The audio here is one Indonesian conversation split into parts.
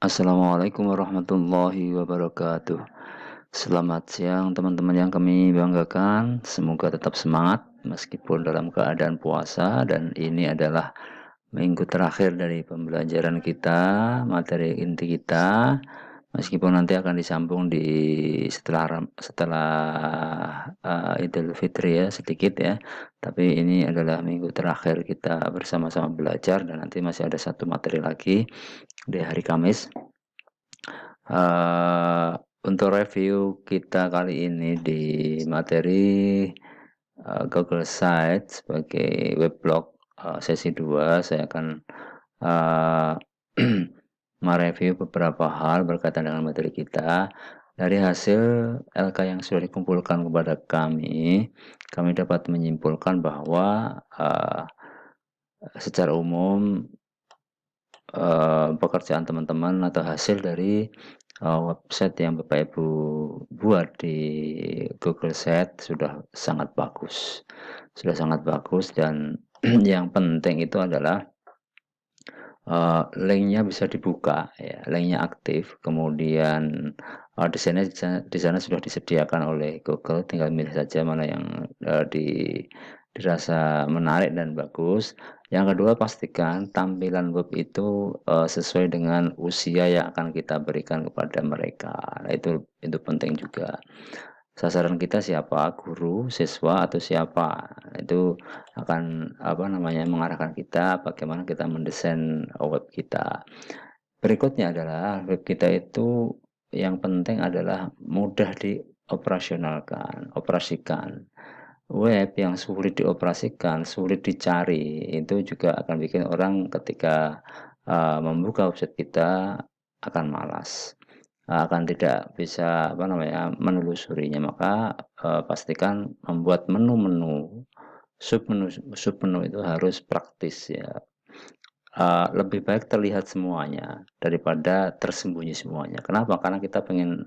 Assalamualaikum warahmatullahi wabarakatuh. Selamat siang teman-teman yang kami banggakan. Semoga tetap semangat meskipun dalam keadaan puasa dan ini adalah minggu terakhir dari pembelajaran kita, materi inti kita. Meskipun nanti akan disambung di setelah Idul Fitri ya sedikit ya. Tapi ini adalah minggu terakhir kita bersama-sama belajar dan nanti masih ada satu materi lagi di hari Kamis. Eee, untuk review kita kali ini di materi, Google Sites sebagai weblog, sesi 2 saya akan, eee, mereview beberapa hal berkaitan dengan materi kita. Dari hasil LK yang sudah dikumpulkan kepada kami dapat menyimpulkan bahwa, secara umum pekerjaan teman-teman atau hasil dari, website yang Bapak Ibu buat di Google Sheet sudah sangat bagus dan yang penting itu adalah, link-nya bisa dibuka ya, link-nya aktif, kemudian, di sana sudah disediakan oleh Google, tinggal milih saja mana yang, dirasa menarik dan bagus. Yang kedua, pastikan tampilan web itu, sesuai dengan usia yang akan kita berikan kepada mereka. Nah, itu penting juga. Sasaran kita siapa, guru, siswa, atau siapa. Itu akan, mengarahkan kita bagaimana kita mendesain web kita. Berikutnya adalah web kita itu yang penting adalah mudah operasikan. Web yang sulit dioperasikan, sulit dicari, itu juga akan bikin orang ketika, membuka website kita akan malas, akan tidak bisa, menelusurinya. Maka, pastikan membuat menu-menu, submenu itu harus praktis ya. Lebih baik terlihat semuanya daripada tersembunyi semuanya. Kenapa? Karena kita pengen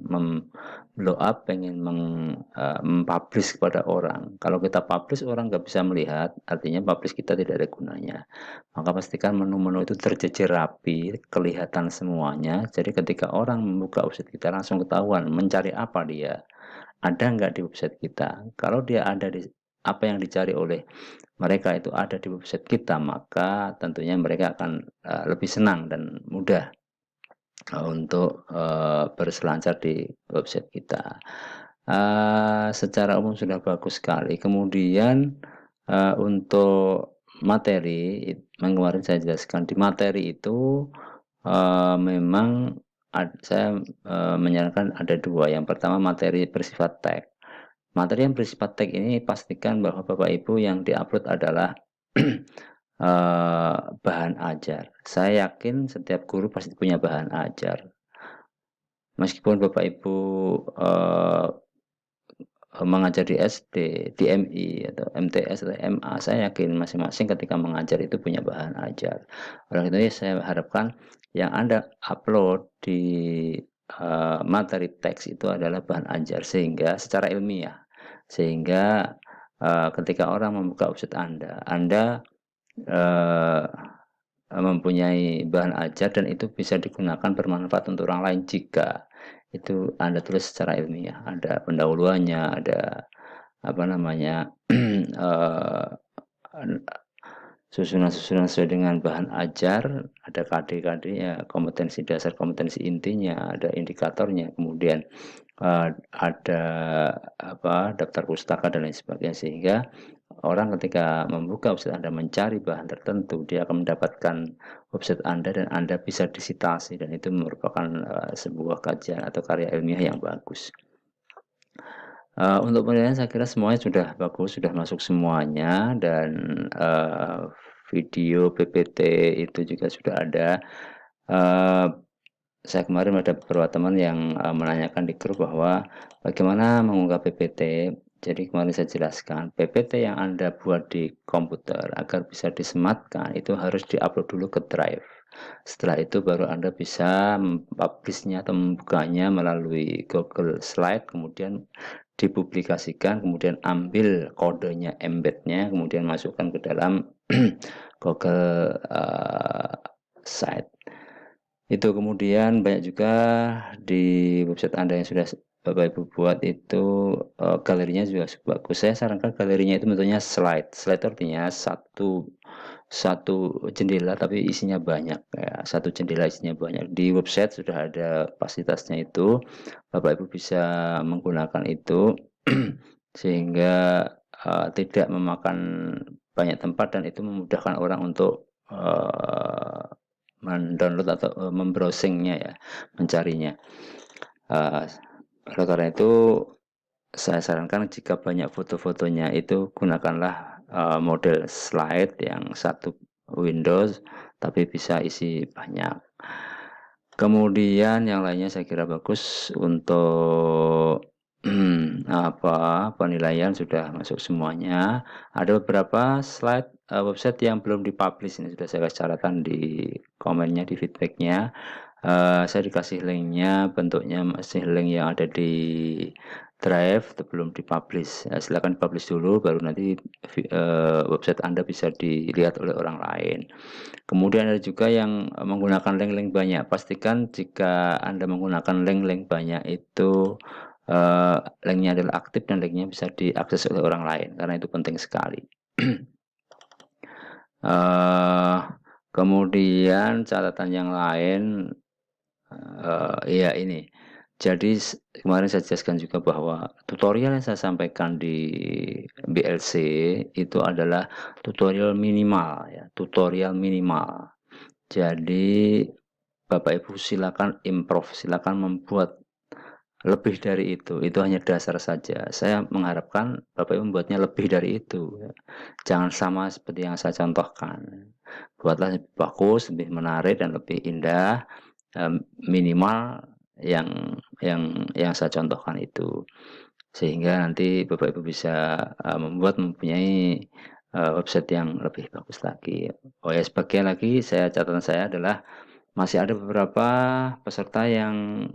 blow up, pengen mem-publish kepada orang. Kalau kita publish orang nggak bisa melihat, artinya publish kita tidak ada gunanya. Maka pastikan menu-menu itu terjejer rapi, kelihatan semuanya. Jadi ketika orang membuka website kita langsung ketahuan mencari apa dia, ada nggak di website kita. Kalau dia ada di apa yang dicari oleh mereka itu ada di website kita, maka tentunya mereka akan, lebih senang dan mudah, untuk, berselancar di website kita. Secara umum sudah bagus sekali. Kemudian, untuk materi, yang kemarin saya jelaskan, di materi itu, memang saya, menyarankan ada 2. Yang pertama materi bersifat teks. Materi yang bersifat teks ini pastikan bahwa Bapak Ibu yang diupload adalah, bahan ajar. Saya yakin setiap guru pasti punya bahan ajar. Meskipun Bapak Ibu, eee mengajar di SD, di MI, atau MTS, atau MA, saya yakin masing-masing ketika mengajar itu punya bahan ajar. Oleh itu ya saya harapkan yang Anda upload di, materi teks itu adalah bahan ajar sehingga secara ilmiah, sehingga, ketika orang membuka website Anda, eee, mempunyai bahan ajar dan itu bisa digunakan bermanfaat untuk orang lain jika itu Anda tulis secara ilmiah, ada pendahuluannya, ada eee, susunan-susunan sesuai dengan bahan ajar, ada KD-KD-nya, kompetensi dasar, kompetensi intinya, ada indikatornya, kemudian, ada daftar pustaka dan lain sebagainya. Sehingga orang ketika membuka website Anda mencari bahan tertentu, dia akan mendapatkan website Anda dan Anda bisa disitasi dan itu merupakan, sebuah kajian atau karya ilmiah yang bagus. Untuk penilaian saya kira semuanya sudah bagus, sudah masuk semuanya dan, video PPT itu juga sudah ada. Eee, saya kemarin ada beberapa teman yang, menanyakan di grup bahwa bagaimana mengunggah PPT. Jadi kemarin saya jelaskan, PPT yang Anda buat di komputer agar bisa disematkan itu harus di-upload dulu ke Drive. Setelah itu baru Anda bisa mem-publish-nya atau membukanya melalui Google Slide, kemudian dipublikasikan, kemudian ambil kodenya, embed-nya, kemudian masukkan ke dalam Google, Site. Itu kemudian banyak juga di website Anda yang sudah Bapak Ibu buat itu, galerinya juga bagus. Saya sarankan galerinya itu bentuknya slide. Slide itu artinya satu satu jendela tapi isinya banyak ya, satu jendela isinya banyak. Di website sudah ada fasilitasnya itu, Bapak Ibu bisa menggunakan itu sehingga, tidak memakan banyak tempat dan itu memudahkan orang untuk, mendownload atau, membrowsing-nya ya, mencarinya. Eee, oleh karena itu saya sarankan jika banyak foto-fotonya itu gunakanlah, model slide yang satu Windows, tapi bisa isi banyak. Kemudian yang lainnya saya kira bagus untuk, penilaian sudah masuk semuanya. Ada beberapa slide, website yang belum di-publish ini sudah saya kasih catatan di komennya, di feedback-nya. Saya dikasih link-nya, bentuknya masih link yang ada di Drive itu belum di-publish. Silakan publish dulu baru nanti website Anda bisa dilihat oleh orang lain. Kemudian ada juga yang, menggunakan link-link banyak. Pastikan jika Anda menggunakan link-link banyak itu, link-nya adalah aktif dan link-nya bisa diakses oleh orang lain, karena itu penting sekali. Eee, kemudian catatan yang lain, iya ini, jadi kemarin saya jelaskan juga bahwa tutorial yang saya sampaikan di BLC itu adalah tutorial minimal ya, tutorial minimal. Jadi Bapak Ibu silakan improve, silakan membuat lebih dari itu hanya dasar saja. Saya mengharapkan Bapak Ibu membuatnya lebih dari itu ya. Jangan sama seperti yang saya contohkan. Buatlah lebih bagus, lebih menarik dan lebih indah, minimal yang saya contohkan itu. Sehingga nanti Bapak Ibu bisa, mempunyai, website yang lebih bagus lagi. Oh ya, sebagian lagi catatan saya adalah masih ada beberapa peserta yang,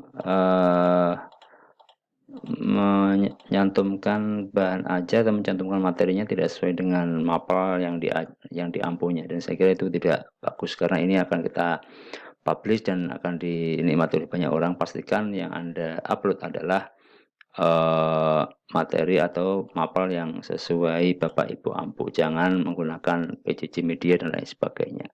menyantumkan bahan aja atau mencantumkan materinya tidak sesuai dengan mapel yang diampunya dan saya kira itu tidak bagus karena ini akan kita publish dan akan dinikmati oleh banyak orang. Pastikan yang Anda upload adalah, eee, materi atau mapel yang sesuai Bapak Ibu ampu, jangan menggunakan PJJ Media dan lain sebagainya.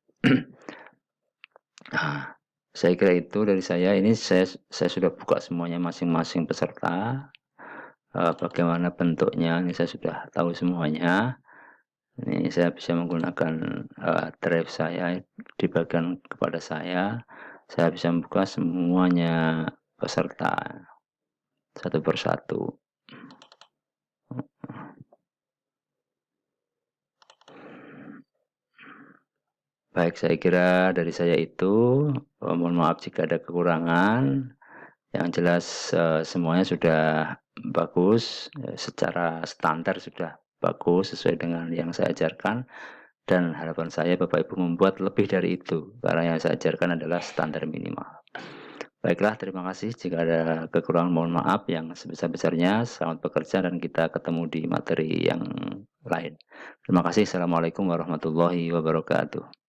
Nah, saya kira itu dari saya. Ini saya sudah buka semuanya masing-masing peserta, bagaimana bentuknya ini saya sudah tahu semuanya. Ini saya bisa menggunakan, drive saya dibagikan kepada saya bisa membuka semuanya peserta, satu persatu. Baik, saya kira dari saya itu, mohon maaf jika ada kekurangan. Yang jelas, semuanya sudah bagus, secara standar sudah bagus sesuai dengan yang saya ajarkan dan harapan saya Bapak Ibu membuat lebih dari itu, karena yang saya ajarkan adalah standar minimal. Baiklah, terima kasih. Jika ada kekurangan mohon maaf yang sebesar-besarnya. Selamat bekerja dan kita ketemu di materi yang lain. Terima kasih. Assalamualaikum warahmatullahi wabarakatuh.